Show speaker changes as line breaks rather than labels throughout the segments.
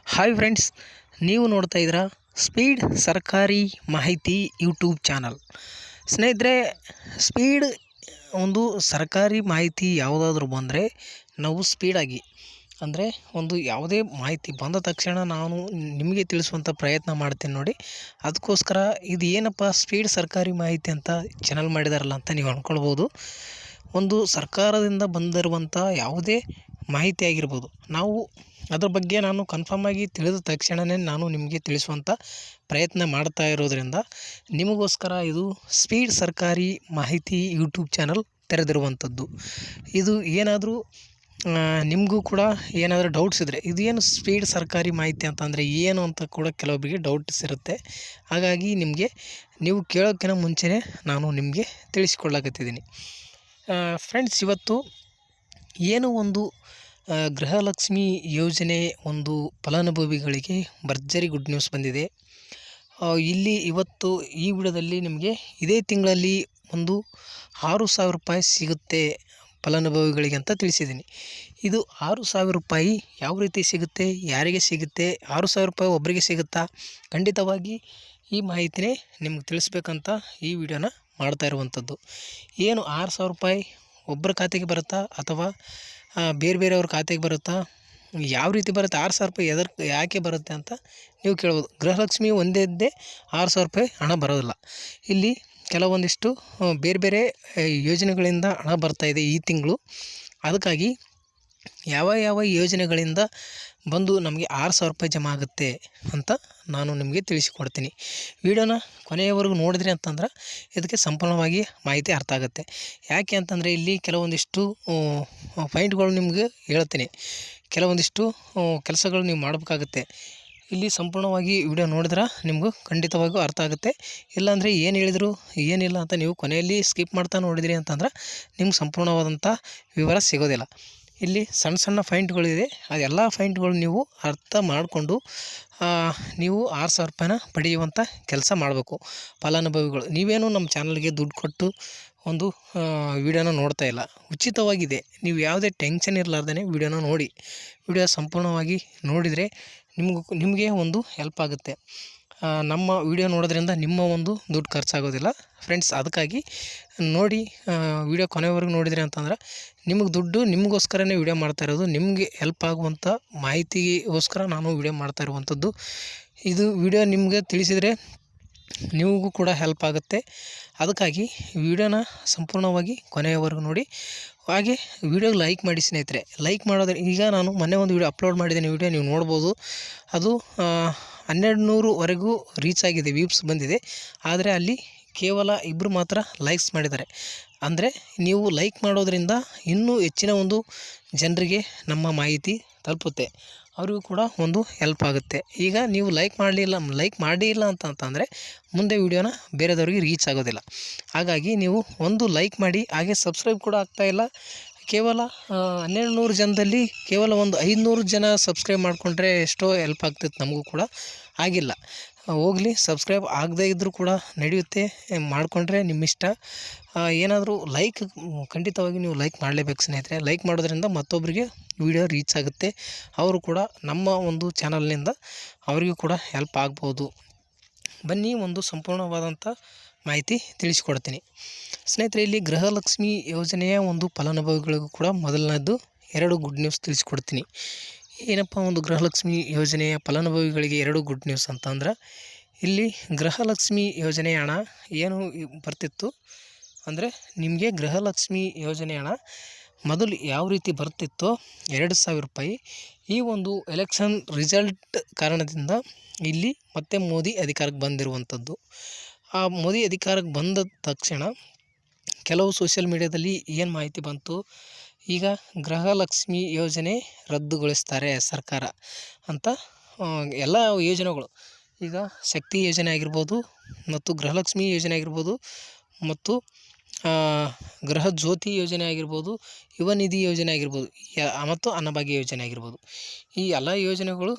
Hi friends, ನೀವು ನೋಡ್ತಾ ಇದ್ದೀರಾ ಸ್ಪೀಡ್ ಸರ್ಕಾರಿ ಮಾಹಿತಿ ಯೂಟ್ಯೂಬ್ ಚಾನಲ್. ಸ್ನೇಹಿತರೆ, ಸ್ಪೀಡ್ ಒಂದು ಸರ್ಕಾರಿ ಮಾಹಿತಿ ಯಾವುದಾದ್ರೂ ಬಂದರೆ ನಾವು ಸ್ಪೀಡಾಗಿ ಅಂದರೆ ಒಂದು ಯಾವುದೇ ಮಾಹಿತಿ ಬಂದ ತಕ್ಷಣ ನಾನು ನಿಮಗೆ ತಿಳಿಸುವಂಥ ಪ್ರಯತ್ನ ಮಾಡ್ತೀನಿ ನೋಡಿ. ಅದಕ್ಕೋಸ್ಕರ ಇದು ಏನಪ್ಪ ಸ್ಪೀಡ್ ಸರ್ಕಾರಿ ಮಾಹಿತಿ ಅಂತ ಚಾನಲ್ ಮಾಡಿದಾರಲ್ಲ ಅಂತ ನೀವು ಅಂದ್ಕೊಳ್ಬೋದು. ಒಂದು ಸರ್ಕಾರದಿಂದ ಬಂದಿರುವಂಥ ಯಾವುದೇ ಮಾಹಿತಿ ಆಗಿರ್ಬೋದು, ನಾವು ಅದ್ರ ಬಗ್ಗೆ ನಾನು ಕನ್ಫರ್ಮ್ ಆಗಿ ತಿಳಿದ ತಕ್ಷಣವೇ ನಾನು ನಿಮಗೆ ತಿಳಿಸುವಂಥ ಪ್ರಯತ್ನ ಮಾಡ್ತಾ ಇರೋದರಿಂದ ನಿಮಗೋಸ್ಕರ ಇದು ಸ್ಪೀಡ್ ಸರ್ಕಾರಿ ಮಾಹಿತಿ ಯೂಟ್ಯೂಬ್ ಚಾನಲ್ ತೆರೆದಿರುವಂಥದ್ದು. ಇದು ಏನಾದರೂ ನಿಮಗೂ ಕೂಡ ಏನಾದರೂ ಡೌಟ್ಸ್ ಇದ್ದರೆ, ಇದೇನು ಸ್ಪೀಡ್ ಸರ್ಕಾರಿ ಮಾಹಿತಿ ಅಂತಂದರೆ ಏನು ಅಂತ ಕೂಡ ಕೆಲವೊಬ್ಬರಿಗೆ ಡೌಟ್ಸ್ ಇರುತ್ತೆ. ಹಾಗಾಗಿ ನಿಮಗೆ ನೀವು ಕೇಳೋಕ್ಕಿಂತ ಮುಂಚೆನೇ ನಾನು ನಿಮಗೆ ತಿಳಿಸ್ಕೊಳ್ಳಕತ್ತಿದ್ದೀನಿ. ಫ್ರೆಂಡ್ಸ್, ಇವತ್ತು ಏನು ಒಂದು ಗೃಹಲಕ್ಷ್ಮಿ ಯೋಜನೆ ಒಂದು ಫಲಾನುಭವಿಗಳಿಗೆ ಭರ್ಜರಿ ಗುಡ್ ನ್ಯೂಸ್ ಬಂದಿದೆ. ಇಲ್ಲಿ ಇವತ್ತು ಈ ವಿಡಿಯೋದಲ್ಲಿ ನಿಮಗೆ ಇದೇ ತಿಂಗಳಲ್ಲಿ ಒಂದು 6,000 ರೂಪಾಯಿ ಸಿಗುತ್ತೆ ಫಲಾನುಭವಿಗಳಿಗೆ ಅಂತ ತಿಳಿಸಿದ್ದೀನಿ. ಇದು 6,000 ರೂಪಾಯಿ ಯಾವ ರೀತಿ ಸಿಗುತ್ತೆ, ಯಾರಿಗೆ ಸಿಗುತ್ತೆ, 6,000 ರೂಪಾಯಿ ಒಬ್ಬರಿಗೆ ಸಿಗುತ್ತಾ? ಖಂಡಿತವಾಗಿ ಈ ಮಾಹಿತಿನೇ ನಿಮ್ಗೆ ತಿಳಿಸ್ಬೇಕಂತ ಈ ವಿಡಿಯೋನ ಮಾಡ್ತಾ ಇರುವಂಥದ್ದು. ಏನು 6,000 ರೂಪಾಯಿ ಒಬ್ಬರ ಖಾತೆಗೆ ಬರುತ್ತಾ ಅಥವಾ ಬೇರೆ ಬೇರೆಯವ್ರ ಖಾತೆಗೆ ಬರುತ್ತಾ, ಯಾವ ರೀತಿ ಬರುತ್ತೆ? 6,000 ರೂಪಾಯಿ ಯಾಕೆ ಬರುತ್ತೆ ಅಂತ ನೀವು ಕೇಳ್ಬೋದು. ಗೃಹಲಕ್ಷ್ಮಿ ಒಂದೇ 6,000 ರೂಪಾಯಿ ಹಣ ಬರೋದಿಲ್ಲ. ಇಲ್ಲಿ ಕೆಲವೊಂದಿಷ್ಟು ಬೇರೆ ಬೇರೆ ಯೋಜನೆಗಳಿಂದ ಹಣ ಬರ್ತಾಯಿದೆ ಈ ತಿಂಗಳು. ಅದಕ್ಕಾಗಿ ಯಾವ ಯೋಜನೆಗಳಿಂದ ಬಂದು ನಮಗೆ 6,000 ರೂಪಾಯಿ ಜಮಾ ಆಗುತ್ತೆ ಅಂತ ನಾನು ನಿಮಗೆ ತಿಳಿಸಿಕೊಡ್ತೀನಿ. ವಿಡಿಯೋನ ಕೊನೆಯವರೆಗೂ ನೋಡಿದ್ರಿ ಅಂತಂದ್ರೆ ಇದಕ್ಕೆ ಸಂಪೂರ್ಣವಾಗಿ ಮಾಹಿತಿ ಅರ್ಥ ಆಗುತ್ತೆ. ಯಾಕೆ ಅಂತಂದರೆ ಇಲ್ಲಿ ಕೆಲವೊಂದಿಷ್ಟು ಪಾಯಿಂಟ್ಗಳು ನಿಮಗೆ ಹೇಳ್ತೀನಿ. ಕೆಲವೊಂದಿಷ್ಟು ಕೆಲಸಗಳು ನೀವು ಮಾಡಬೇಕಾಗುತ್ತೆ. ಇಲ್ಲಿ ಸಂಪೂರ್ಣವಾಗಿ ವಿಡಿಯೋ ನೋಡಿದ್ರೆ ನಿಮಗೂ ಖಂಡಿತವಾಗಿಯೂ ಅರ್ಥ ಆಗುತ್ತೆ. ಇಲ್ಲಾಂದರೆ ಏನು ಹೇಳಿದ್ರು ಏನಿಲ್ಲ ಅಂತ ನೀವು ಕೊನೆಯಲ್ಲಿ ಸ್ಕಿಪ್ ಮಾಡ್ತಾ ನೋಡಿದ್ರಿ ಅಂತಂದ್ರೆ ನಿಮ್ಗೆ ಸಂಪೂರ್ಣವಾದಂಥ ವಿವರ ಸಿಗೋದಿಲ್ಲ. ಇಲ್ಲಿ ಸಣ್ಣ ಸಣ್ಣ ಪಾಯಿಂಟ್ಗಳಿದೆ, ಅದೆಲ್ಲ ಪಾಯಿಂಟ್ಗಳು ನೀವು ಅರ್ಥ ಮಾಡಿಕೊಂಡು ನೀವು 6,000 ರೂಪಾಯಿನ ಪಡೆಯುವಂಥ ಕೆಲಸ ಮಾಡಬೇಕು ಫಲಾನುಭವಿಗಳು. ನೀವೇನು ನಮ್ಮ ಚಾನಲ್ಗೆ ದುಡ್ಡು ಕೊಟ್ಟು ಒಂದು ವಿಡಿಯೋನ ನೋಡ್ತಾ ಇಲ್ಲ, ಉಚಿತವಾಗಿದೆ. ನೀವು ಯಾವುದೇ ಟೆನ್ಷನ್ ಇರಲಾರ್ದೇ ವಿಡಿಯೋನ ನೋಡಿ. ವಿಡಿಯೋ ಸಂಪೂರ್ಣವಾಗಿ ನೋಡಿದರೆ ನಿಮಗೆ ಒಂದು ಹೆಲ್ಪ್ ಆಗುತ್ತೆ. ನಮ್ಮ ವಿಡಿಯೋ ನೋಡೋದ್ರಿಂದ ನಿಮ್ಮ ಒಂದು ದುಡ್ಡು ಖರ್ಚಾಗೋದಿಲ್ಲ ಫ್ರೆಂಡ್ಸ್. ಅದಕ್ಕಾಗಿ ನೋಡಿ, ವಿಡಿಯೋ ಕೊನೆವರೆಗೂ ನೋಡಿದ್ರಿ ಅಂತಂದ್ರೆ ನಿಮಗೆ ದುಡ್ಡು ನಿಮಗೋಸ್ಕರನೇ ವಿಡಿಯೋ ಮಾಡ್ತಾ ಇರೋದು. ನಿಮಗೆ ಹೆಲ್ಪ್ ಆಗುವಂಥ ಮಾಹಿತಿಗೋಸ್ಕರ ನಾನು ವಿಡಿಯೋ ಮಾಡ್ತಾ ಇರುವಂಥದ್ದು. ಇದು ವಿಡಿಯೋ ನಿಮಗೆ ತಿಳಿಸಿದರೆ ನಿಮಗೂ ಕೂಡ ಹೆಲ್ಪ್ ಆಗುತ್ತೆ. ಅದಕ್ಕಾಗಿ ವಿಡಿಯೋನ ಸಂಪೂರ್ಣವಾಗಿ ಕೊನೆಯವರೆಗೂ ನೋಡಿ. ಹಾಗೆ ವಿಡಿಯೋಗೆ ಲೈಕ್ ಮಾಡಿ ಸ್ನೇಹಿತರೆ. ಲೈಕ್ ಮಾಡೋದ್ರೆ, ಈಗ ನಾನು ಮೊನ್ನೆ ಒಂದು ವಿಡಿಯೋ ಅಪ್ಲೋಡ್ ಮಾಡಿದ್ದೇನೆ, ವಿಡಿಯೋ ನೀವು ನೋಡ್ಬೋದು. ಅದು 1,200ವರೆಗೂ ರೀಚ್ ಆಗಿದೆ, ವ್ಯೂಸ್ ಬಂದಿದೆ. ಆದರೆ ಅಲ್ಲಿ ಕೇವಲ 2 ಮಾತ್ರ ಲೈಕ್ಸ್ ಮಾಡಿದ್ದಾರೆ. ಅಂದರೆ ನೀವು ಲೈಕ್ ಮಾಡೋದ್ರಿಂದ ಇನ್ನೂ ಹೆಚ್ಚಿನ ಒಂದು ಜನರಿಗೆ ನಮ್ಮ ಮಾಹಿತಿ ತಲುಪುತ್ತೆ, ಅವರಿಗೂ ಕೂಡ ಒಂದು ಹೆಲ್ಪ್ ಆಗುತ್ತೆ. ಈಗ ನೀವು ಲೈಕ್ ಮಾಡಿಲ್ಲ ಅಂತಂದರೆ ಮುಂದೆ ವಿಡಿಯೋನ ಬೇರೆದವ್ರಿಗೆ ರೀಚ್ ಆಗೋದಿಲ್ಲ. ಹಾಗಾಗಿ ನೀವು ಒಂದು ಲೈಕ್ ಮಾಡಿ. ಹಾಗೆ ಸಬ್ಸ್ಕ್ರೈಬ್ ಕೂಡ ಆಗ್ತಾಯಿಲ್ಲ. ಕೇವಲ 1,200 ಜನದಲ್ಲಿ ಕೇವಲ ಒಂದು 500 ಜನ ಸಬ್ಸ್ಕ್ರೈಬ್ ಮಾಡಿಕೊಂಡ್ರೆ ಎಷ್ಟೋ ಹೆಲ್ಪ್ ಆಗ್ತಿತ್ತು, ನಮಗೂ ಕೂಡ ಆಗಿಲ್ಲ. ಹೋಗಲಿ, ಸಬ್ಸ್ಕ್ರೈಬ್ ಆಗದೇ ಇದ್ದರೂ ಕೂಡ ನಡೆಯುತ್ತೆ, ಮಾಡಿಕೊಂಡ್ರೆ ನಿಮ್ಮಿಷ್ಟ. ಏನಾದರೂ ಲೈಕ್ ಖಂಡಿತವಾಗಿ ನೀವು ಲೈಕ್ ಮಾಡಲೇಬೇಕು ಸ್ನೇಹಿತರೆ. ಲೈಕ್ ಮಾಡೋದ್ರಿಂದ ಮತ್ತೊಬ್ಬರಿಗೆ ವಿಡಿಯೋ ರೀಚ್ ಆಗುತ್ತೆ. ಅವರು ಕೂಡ ನಮ್ಮ ಒಂದು ಚಾನಲ್ನಿಂದ ಅವರಿಗೂ ಕೂಡ ಹೆಲ್ಪ್ ಆಗ್ಬೋದು. ಬನ್ನಿ, ಒಂದು ಸಂಪೂರ್ಣವಾದಂಥ ಮಾಹಿತಿ ತಿಳಿಸ್ಕೊಡ್ತೀನಿ ಸ್ನೇಹಿತರೆ. ಇಲ್ಲಿ ಗೃಹಲಕ್ಷ್ಮಿ ಯೋಜನೆಯ ಒಂದು ಫಲಾನುಭವಿಗಳಿಗೂ ಕೂಡ ಮೊದಲನೇದು 2 ಗುಡ್ ನ್ಯೂಸ್ ತಿಳಿಸ್ಕೊಡ್ತೀನಿ. ಏನಪ್ಪ ಒಂದು ಗೃಹಲಕ್ಷ್ಮಿ ಯೋಜನೆಯ ಫಲಾನುಭವಿಗಳಿಗೆ 2 ಗುಡ್ ನ್ಯೂಸ್ ಅಂತಂದ್ರೆ, ಇಲ್ಲಿ ಗೃಹಲಕ್ಷ್ಮಿ ಯೋಜನೆಯ ಹಣ ಏನು ಬರ್ತಿತ್ತು ಅಂದರೆ, ನಿಮಗೆ ಗೃಹಲಕ್ಷ್ಮಿ ಯೋಜನೆ ಹಣ ಮೊದಲು ಯಾವ ರೀತಿ ಬರ್ತಿತ್ತೋ 2,000 ರೂಪಾಯಿ, ಈ ಒಂದು ಎಲೆಕ್ಷನ್ ರಿಸಲ್ಟ್ ಕಾರಣದಿಂದ ಇಲ್ಲಿ ಮತ್ತೆ ಮೋದಿ ಅಧಿಕಾರಕ್ಕೆ ಬಂದಿರುವಂಥದ್ದು. ಆ ಮೋದಿ ಅಧಿಕಾರಕ್ಕೆ ಬಂದ ತಕ್ಷಣ ಕೆಲವು ಸೋಷಿಯಲ್ ಮೀಡಿಯಾದಲ್ಲಿ ಏನು ಮಾಹಿತಿ ಬಂತು, ಈಗ ಗೃಹಲಕ್ಷ್ಮಿ ಯೋಜನೆ ರದ್ದುಗೊಳಿಸ್ತಾರೆ ಸರ್ಕಾರ ಅಂತ. ಎಲ್ಲ ಯೋಜನೆಗಳು, ಈಗ ಶಕ್ತಿ ಯೋಜನೆ ಆಗಿರ್ಬೋದು, ಮತ್ತು ಗೃಹಲಕ್ಷ್ಮಿ ಯೋಜನೆ ಆಗಿರ್ಬೋದು, ಮತ್ತು ಗೃಹ ಜ್ಯೋತಿ ಯೋಜನೆ ಆಗಿರ್ಬೋದು, ಯುವ ನಿಧಿ ಯೋಜನೆ ಆಗಿರ್ಬೋದು, ಮತ್ತು ಅನ್ನಭಾಗ್ಯ ಯೋಜನೆ ಆಗಿರ್ಬೋದು, ಈ ಎಲ್ಲ ಯೋಜನೆಗಳು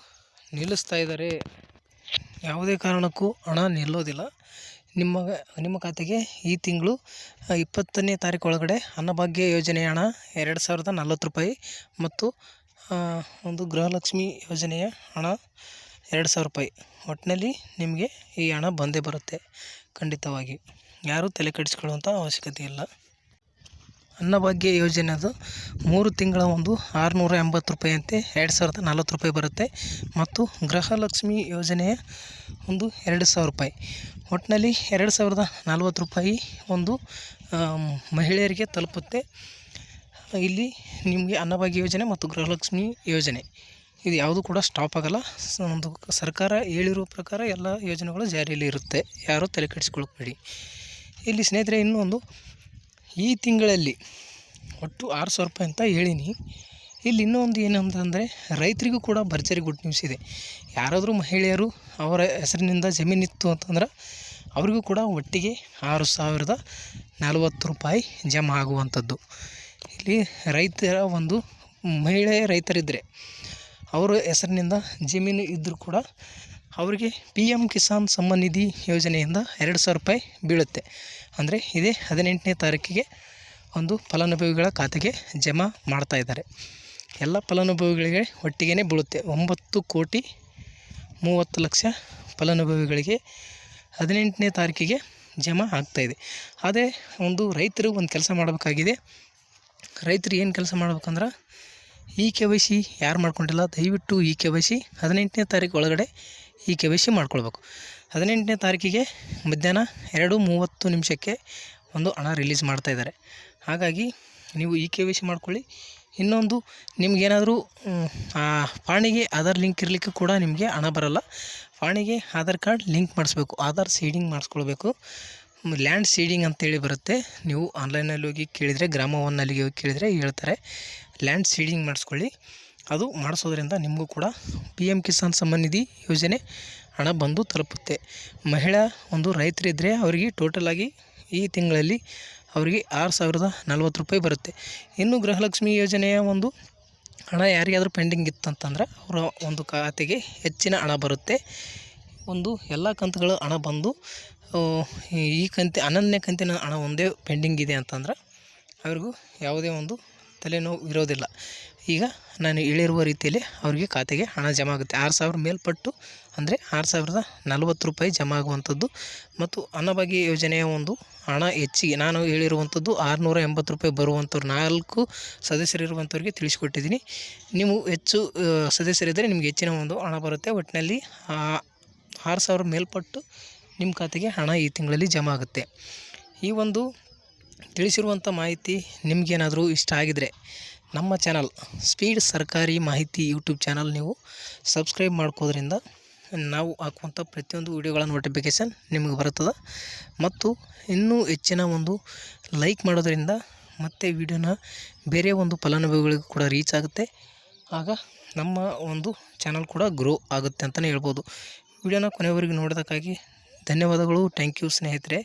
ನಿಲ್ಲಿಸ್ತಾ ಇದ್ದಾರೆ. ಯಾವುದೇ ಕಾರಣಕ್ಕೂ ಹಣ ನಿಲ್ಲೋದಿಲ್ಲ. ನಿಮ್ಮ ಖಾತೆಗೆ ಈ ತಿಂಗಳು 20ನೇ ತಾರೀಕು ಒಳಗಡೆ ಅನ್ನಭಾಗ್ಯ ಯೋಜನೆ ಹಣ 2,040 ರೂಪಾಯಿ ಮತ್ತು ಒಂದು ಗೃಹಲಕ್ಷ್ಮಿ ಯೋಜನೆಯ ಹಣ 2,000 ರೂಪಾಯಿ. ಒಟ್ಟಿನಲ್ಲಿ ನಿಮಗೆ ಈ ಹಣ ಬಂದೇ ಬರುತ್ತೆ ಖಂಡಿತವಾಗಿ. ಯಾರೂ ತಲೆ ಕೆಡಿಸ್ಕೊಳ್ಳುವಂಥ ಅವಶ್ಯಕತೆ ಇಲ್ಲ. ಅನ್ನಭಾಗ್ಯ ಯೋಜನೆದು 3 ತಿಂಗಳ ಒಂದು 680 ರೂಪಾಯಿ ಅಂತೆ 2,040 ರೂಪಾಯಿ ಬರುತ್ತೆ. ಮತ್ತು ಗೃಹಲಕ್ಷ್ಮಿ ಯೋಜನೆಯ ಒಂದು 2,000 ರೂಪಾಯಿ. ಒಟ್ಟಿನಲ್ಲಿ 2,040 ರೂಪಾಯಿ ಒಂದು ಮಹಿಳೆಯರಿಗೆ ತಲುಪುತ್ತೆ. ಇಲ್ಲಿ ನಿಮಗೆ ಅನ್ನಭಾಗ್ಯ ಯೋಜನೆ ಮತ್ತು ಗೃಹಲಕ್ಷ್ಮಿ ಯೋಜನೆ ಇದು ಯಾವುದು ಕೂಡ ಸ್ಟಾಪ್ ಆಗೋಲ್ಲ. ಒಂದು ಸರ್ಕಾರ ಹೇಳಿರೋ ಪ್ರಕಾರ ಎಲ್ಲ ಯೋಜನೆಗಳು ಜಾರಿಯಲ್ಲಿ ಇರುತ್ತೆ. ಯಾರೂ ತಲೆ ಕೆಡಿಸ್ಕೊಳ್ಬೇಡಿ. ಇಲ್ಲಿ ಸ್ನೇಹಿತರೆ ಇನ್ನೊಂದು, ಈ ತಿಂಗಳಲ್ಲಿ ಒಟ್ಟು 6,000 ರೂಪಾಯಿ ಅಂತ ಹೇಳೀನಿ. ಇಲ್ಲಿ ಇನ್ನೊಂದು ಏನಂತಂದರೆ ರೈತರಿಗೂ ಕೂಡ ಭರ್ಜರಿ ಗುಡ್ ನ್ಯೂಸ್ ಇದೆ. ಯಾರಾದರೂ ಮಹಿಳೆಯರು ಅವರ ಹೆಸರಿನಿಂದ ಜಮೀನಿತ್ತು ಅಂತಂದ್ರೆ ಅವರಿಗೂ ಕೂಡ ಒಟ್ಟಿಗೆ 6,040 ರೂಪಾಯಿ ಜಮಾ ಆಗುವಂಥದ್ದು. ಇಲ್ಲಿ ರೈತರ ಒಂದು ಮಹಿಳೆ ರೈತರಿದ್ದರೆ ಅವರ ಹೆಸರಿನಿಂದ ಜಮೀನು ಇದ್ದರೂ ಕೂಡ ಅವರಿಗೆ PM ಕಿಸಾನ್ ಸಮ್ಮಾನ್ ನಿಧಿ ಯೋಜನೆಯಿಂದ 2,000 ರೂಪಾಯಿ ಬೀಳುತ್ತೆ. ಅಂದರೆ ಇದೇ 18ನೇ ತಾರೀಕಿಗೆ ಒಂದು ಫಲಾನುಭವಿಗಳ ಖಾತೆಗೆ ಜಮಾ ಮಾಡ್ತಾಯಿದ್ದಾರೆ. ಎಲ್ಲ ಫಲಾನುಭವಿಗಳಿಗೆ ಒಟ್ಟಿಗೆ ಬೀಳುತ್ತೆ. 9,30,30,00,000 ಫಲಾನುಭವಿಗಳಿಗೆ 18ನೇ ತಾರೀಕಿಗೆ ಜಮಾ ಆಗ್ತಾಯಿದೆ. ಅದೇ ಒಂದು ರೈತರು ಒಂದು ಕೆಲಸ ಮಾಡಬೇಕಾಗಿದೆ. ರೈತರು ಏನು ಕೆಲಸ ಮಾಡ್ಬೇಕಂದ್ರೆ EKYC ಯಾರು ಮಾಡ್ಕೊಂಡಿಲ್ಲ ದಯವಿಟ್ಟು EKYC 18ನೇ ತಾರೀಕು ಒಳಗಡೆ EKYC ಮಾಡ್ಕೊಳ್ಬೇಕು. 18ನೇ ತಾರೀಕಿಗೆ ಮಧ್ಯಾಹ್ನ 2:30 ಒಂದು ಹಣ ರಿಲೀಸ್ ಮಾಡ್ತಾಯಿದ್ದಾರೆ. ಹಾಗಾಗಿ ನೀವು EKYC ಮಾಡ್ಕೊಳ್ಳಿ. ಇನ್ನೊಂದು, ನಿಮಗೇನಾದರೂ ಪಾಣಿಗೆ ಆಧಾರ್ ಲಿಂಕ್ ಇರಲಿಕ್ಕೆ ಕೂಡ ನಿಮಗೆ ಹಣ ಬರೋಲ್ಲ. ಪಾಣಿಗೆ ಆಧಾರ್ ಕಾರ್ಡ್ ಲಿಂಕ್ ಮಾಡಿಸ್ಬೇಕು. ಆಧಾರ್ ಸೀಡಿಂಗ್ ಮಾಡಿಸ್ಕೊಳ್ಬೇಕು. ಲ್ಯಾಂಡ್ ಸೀಡಿಂಗ್ ಅಂತೇಳಿ ಬರುತ್ತೆ. ನೀವು ಆನ್ಲೈನಲ್ಲಿ ಹೋಗಿ ಕೇಳಿದರೆ, ಗ್ರಾಮ ಒನ್ನಲ್ಲಿಗೆ ಹೋಗಿ ಕೇಳಿದರೆ ಹೇಳ್ತಾರೆ. ಲ್ಯಾಂಡ್ ಸೀಡಿಂಗ್ ಮಾಡಿಸ್ಕೊಳ್ಳಿ. ಅದು ಮಾಡಿಸೋದ್ರಿಂದ ನಿಮಗೂ ಕೂಡ PM ಕಿಸಾನ್ ಸಮ್ಮಾನ್ ನಿಧಿ ಯೋಜನೆ ಹಣ ಬಂದು ತಲುಪುತ್ತೆ. ಮಹಿಳಾ ಒಂದು ರೈತರಿದ್ದರೆ ಅವರಿಗೆ ಟೋಟಲಾಗಿ ಈ ತಿಂಗಳಲ್ಲಿ ಅವರಿಗೆ 6,040 ರೂಪಾಯಿ ಬರುತ್ತೆ. ಇನ್ನು ಗೃಹಲಕ್ಷ್ಮಿ ಯೋಜನೆಯ ಒಂದು ಹಣ ಯಾರಿಗಾದರೂ ಪೆಂಡಿಂಗ್ ಇತ್ತಂತಂದ್ರೆ ಅವರ ಒಂದು ಖಾತೆಗೆ ಹೆಚ್ಚಿನ ಹಣ ಬರುತ್ತೆ. ಒಂದು ಎಲ್ಲ ಕಂತುಗಳು ಹಣ ಬಂದು ಈ 11ನೇ ಕಂತಿನ ಹಣ ಒಂದೇ ಪೆಂಡಿಂಗ್ ಇದೆ ಅಂತಂದ್ರೆ ಅವ್ರಿಗೂ ಯಾವುದೇ ಒಂದು ತಲೆನೋವು ಇರೋದಿಲ್ಲ. ಈಗ ನಾನು ಹೇಳಿರುವ ರೀತಿಯಲ್ಲಿ ಅವರಿಗೆ ಖಾತೆಗೆ ಹಣ ಜಮಾ ಆಗುತ್ತೆ. 6,000 ಮೇಲ್ಪಟ್ಟು ಅಂದರೆ 6,040 ರೂಪಾಯಿ ಜಮಾ ಆಗುವಂಥದ್ದು. ಮತ್ತು ಅನ್ನಭಾಗ್ಯ ಯೋಜನೆಯ ಒಂದು ಹಣ ಹೆಚ್ಚಿಗೆ ನಾನು ಹೇಳಿರುವಂಥದ್ದು 680 ರೂಪಾಯಿ ಬರುವಂಥವ್ರು 4 ಸದಸ್ಯರಿರುವಂಥವ್ರಿಗೆ ತಿಳಿಸ್ಕೊಟ್ಟಿದ್ದೀನಿ. ನೀವು ಹೆಚ್ಚು ಸದಸ್ಯರಿದ್ದರೆ ನಿಮಗೆ ಹೆಚ್ಚಿನ ಒಂದು ಹಣ ಬರುತ್ತೆ. ಒಟ್ಟಿನಲ್ಲಿ 6,000 ಮೇಲ್ಪಟ್ಟು ನಿಮ್ಮ ಖಾತೆಗೆ ಹಣ ಈ ತಿಂಗಳಲ್ಲಿ ಜಮಾ ಆಗುತ್ತೆ. ಈ ಒಂದು ತಿಳಿಸಿರುವಂಥ ಮಾಹಿತಿ ನಿಮಗೇನಾದರೂ ಇಷ್ಟ ಆಗಿದರೆ ನಮ್ಮ ಚಾನಲ್ ಸ್ಪೀಡ್ ಸರ್ಕಾರಿ ಮಾಹಿತಿ ಯೂಟ್ಯೂಬ್ ಚಾನಲ್ ನೀವು ಸಬ್ಸ್ಕ್ರೈಬ್ ಮಾಡ್ಕೋದ್ರಿಂದ ನಾವು ಹಾಕುವಂಥ ಪ್ರತಿಯೊಂದು ವಿಡಿಯೋಗಳ ನೋಟಿಫಿಕೇಷನ್ ನಿಮಗೆ ಬರುತ್ತದೆ. ಮತ್ತು ಇನ್ನೂ ಹೆಚ್ಚಿನ ಒಂದು ಲೈಕ್ ಮಾಡೋದರಿಂದ ಮತ್ತು ವಿಡಿಯೋನ ಬೇರೆ ಒಂದು ಫಲಾನುಭವಿಗಳಿಗೂ ಕೂಡ ರೀಚ್ ಆಗುತ್ತೆ. ಆಗ ನಮ್ಮ ಒಂದು ಚಾನಲ್ ಕೂಡ ಗ್ರೋ ಆಗುತ್ತೆ ಅಂತಲೇ ಹೇಳ್ಬೋದು. ವಿಡಿಯೋನ ಕೊನೆವರೆಗೂ ನೋಡೋದಕ್ಕಾಗಿ ಧನ್ಯವಾದಗಳು. ಥ್ಯಾಂಕ್ ಯು ಸ್ನೇಹಿತರೆ.